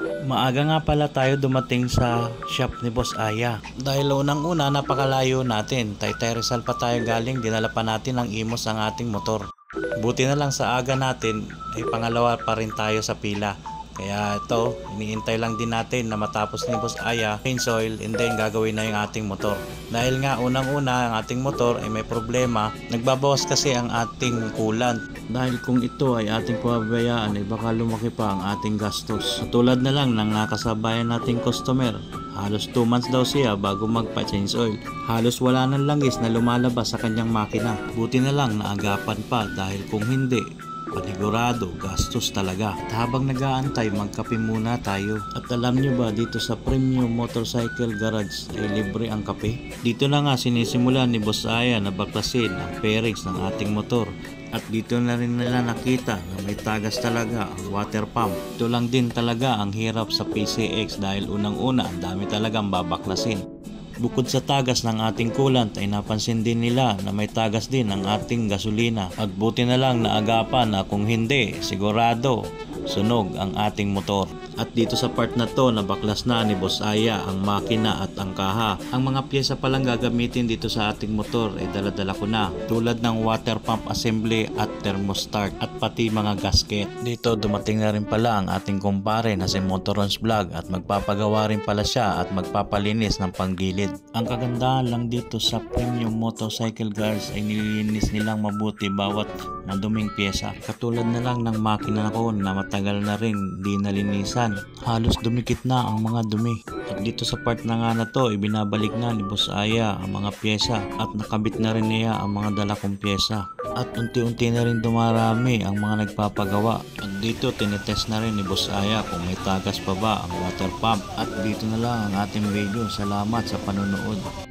Maaga nga pala tayo dumating sa shop ni Boss Aya. Dahil unang-una napakalayo natin. Taytay Rizal pa tayo galing, dinala pa natin ng imos ang ating motor. Buti na lang sa aga natin ay pangalawa pa rin tayo sa pila. Kaya ito, iniintay lang din natin na matapos ni Boss Aya, change oil, and then gagawin na yung ating motor. Dahil nga unang-una ang ating motor ay may problema, nagbabawas kasi ang ating coolant. Dahil kung ito ay ating pababayaan ay baka lumaki pa ang ating gastos. Tulad na lang ng nakasabayan nating customer. Halos 2 months daw siya bago magpa-change oil. Halos wala nang langis na lumalabas sa kanyang makina. Buti na lang naagapan pa dahil kung hindi, panigurado, gastos talaga. At habang nag-aantay, magkape muna tayo. At alam nyo ba, dito sa Premium Motorcycle Garage ay libre ang kape. Dito na nga sinisimulan ni Boss Aya na baklasin ang fairings ng ating motor. At dito na rin nila nakita na may tagas talaga ang water pump. Ito lang din talaga ang hirap sa PCX dahil unang-una ang dami talagang babaklasin. Bukod sa tagas ng ating coolant ay napansin din nila na may tagas din ang ating gasolina. At buti na lang naagapan na kung hindi, sigurado sunog ang ating motor. At dito sa part na to, nabaklas na ni Boss Aya ang makina at ang kaha. Ang mga pyesa palang gagamitin dito sa ating motor ay dala-dala ko na. Tulad ng water pump assembly at thermostat at pati mga gasket. Dito dumating na rin pala ang ating kumpare na si Motorons Vlog at magpapagawa rin pala siya at magpapalinis ng panggilid. Ang kagandahan lang dito sa Premium Motorcycle Garage ay nililinis nilang mabuti bawat maduming pyesa. Katulad na lang ng makina ko na matagal na rin di nalinisan. Halos dumikit na ang mga dumi. At dito sa part na nga na to, ibinabalik na ni Boss Aya ang mga pyesa at nakabit na rin niya ang mga dala kong pyesa. At unti-unti na rin dumarami ang mga nagpapagawa. At dito tinetest na rin ni Boss Aya kung may tagas pa ba ang water pump. At dito na lang ang ating video. Salamat sa panonood.